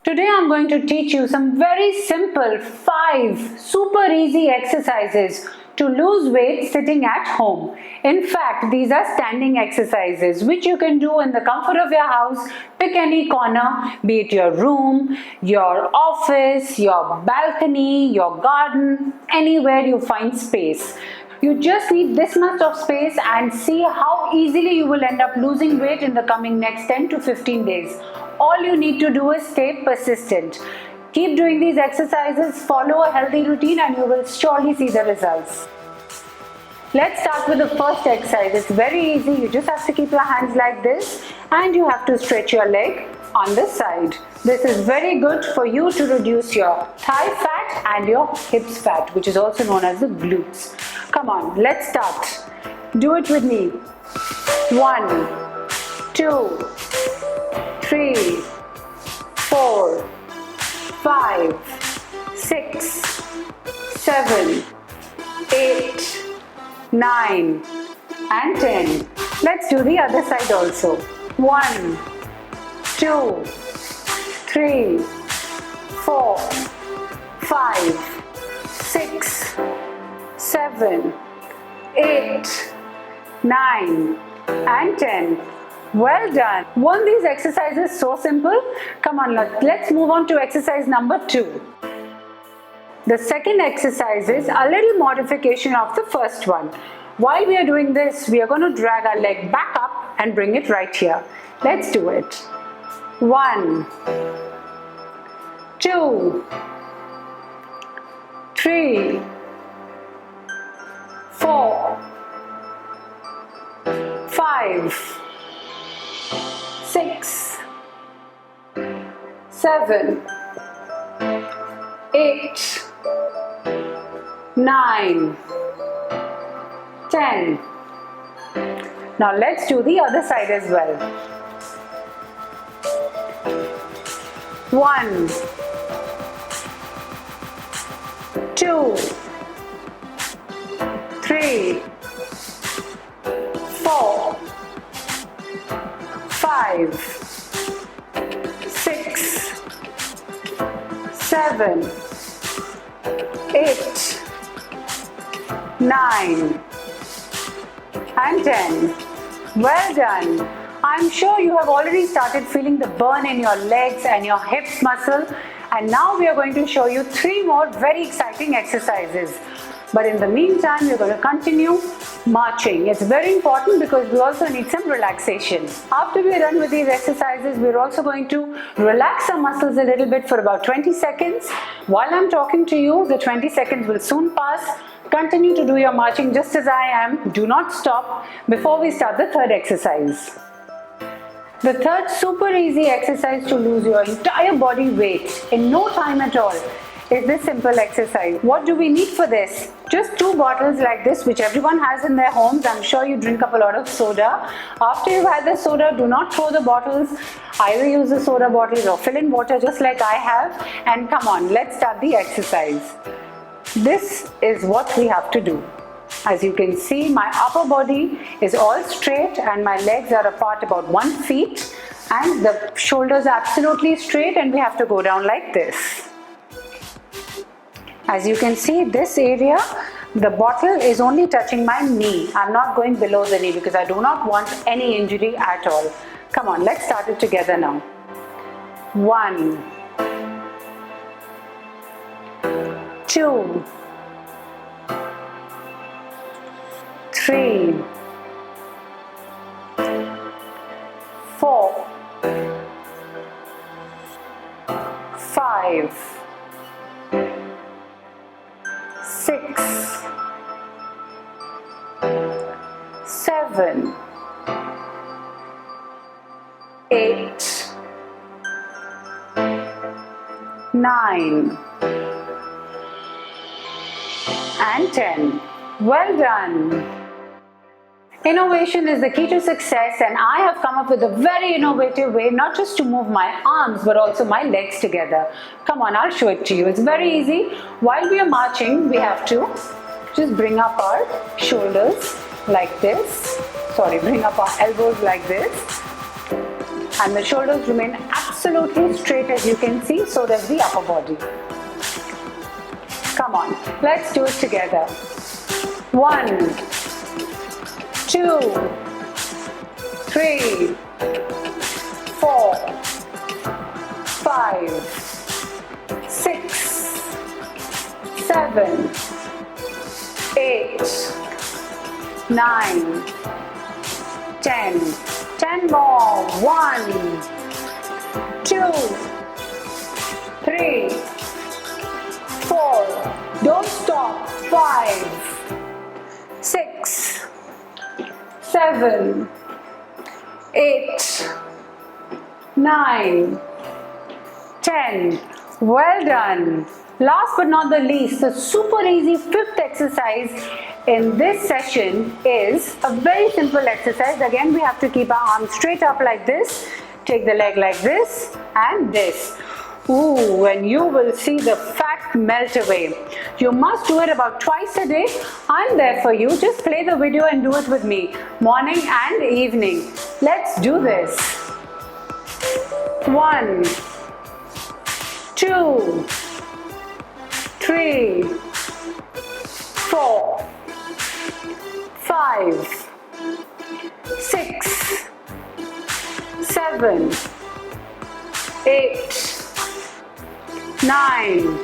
Today I'm going to teach you some very simple 5 super easy exercises to lose weight sitting at home. In fact, these are standing exercises which you can do in the comfort of your house. Pick any corner, be it your room, your office, your balcony, your garden, anywhere you find space. You just need this much of space and see how easily you will end up losing weight in the coming next 10 to 15 days. All you need to do is stay persistent. Keep doing these exercises, follow a healthy routine and you will surely see the results. Let's start with the first exercise. It's very easy. You just have to keep your hands like this and you have to stretch your leg on the side. This is very good for you to reduce your thigh fat and your hips fat, which is also known as the glutes. Come on, let's start. Do it with me. 1, 2, 3, 4, 5, 6, 7, 8, 9 and 10. Let's do the other side also. 1, 2, 3, 4, 5, 6, 7, 8, 9 and 10. Well done. Weren't these exercises so simple? Come on, let's move on to exercise number 2. The second exercise is a little modification of the first one. While we are doing this, we are going to drag our leg back up and bring it right here. Let's do it. 1, 2, 3, 4, 5, 6, 7, 8, 9, 10. Now let's do the other side as well. 1, 2, 3, 4, 5, 6, 7, 8, 9 and 10. Well done. I'm sure you have already started feeling the burn in your legs and your hips muscle, and now we are going to show you 3 more very exciting exercises. But in the meantime, we're going to continue marching. It's very important because we also need some relaxation. After we're done with these exercises, we're also going to relax our muscles a little bit for about 20 seconds. While I'm talking to you, the 20 seconds will soon pass. Continue to do your marching just as I am. Do not stop before we start the third exercise. The third super easy exercise to lose your entire body weight in no time at all is this simple exercise. What do we need for this? Just 2 bottles like this, which everyone has in their homes. I'm sure you drink up a lot of soda. After you've had the soda, do not throw the bottles. Either use the soda bottles or fill in water just like I have. And come on, let's start the exercise. This is what we have to do. As you can see, my upper body is all straight and my legs are apart about 1 feet and the shoulders are absolutely straight, and we have to go down like this. As you can see, this area, the bottle is only touching my knee. I'm not going below the knee because I do not want any injury at all. Come on, let's start it together now. 1, 2, 3, 4, 5, 6, 7, 8, 9 and 10. Well done. Innovation is the key to success, and I have come up with a very innovative way not just to move my arms but also my legs together. Come on, I'll show it to you. It's very easy. While we are marching, we have to just bring up our shoulders like this. Bring up our elbows like this. And the shoulders remain absolutely absolutely straight, as you can see, so does the upper body. Come on, let's do it together. 1, 2, 3, 4, 5, 6, 7, 8, 9, 10. 10 more. 1, 2, 3, 4. Don't stop. 5, 6, 7, 8, 9, 10. Well done. Last but not the least, the super easy fifth exercise in this session is a very simple exercise. Again, we have to keep our arms straight up like this. Take the leg like this and this. Ooh, and you will see the fat melt away. You must do it about twice a day. I'm there for you. Just play the video and do it with me, morning and evening. Let's do this. 1, 2, 3, 4, 5, 6, 7, 8, 9,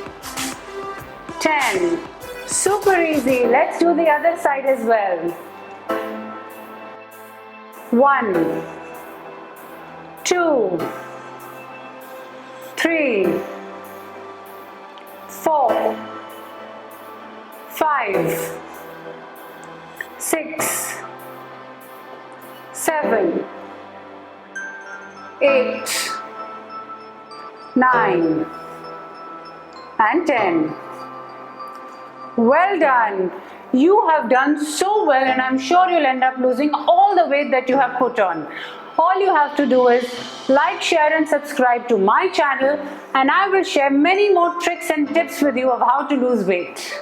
10. Super easy. Let's do the other side as well. 1, 2, 3, 4, 5, 6, 7, 8, 9, and 10. Well done. You have done so well, and I'm sure you'll end up losing all the weight that you have put on. All you have to do is like, share and subscribe to my channel, and I will share many more tricks and tips with you of how to lose weight.